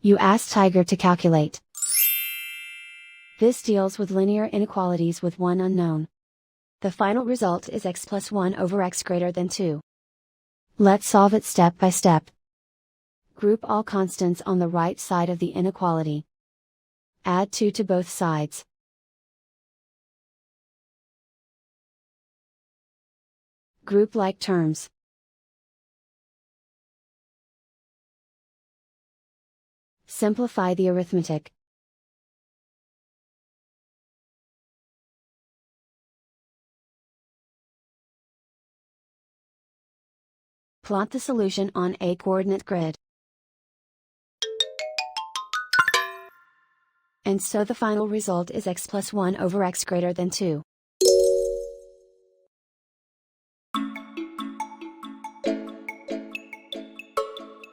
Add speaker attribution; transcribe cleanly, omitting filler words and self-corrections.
Speaker 1: You ask Tiger to calculate. This deals with linear inequalities with one unknown. The final result is x plus 1 over x greater than 2. Let's solve it step by step. Group all constants on the right side of the inequality. Add 2 to both sides. Group like terms. Simplify the arithmetic. Plot the solution on a coordinate grid. And so the final result is x plus 1 over x greater than 2.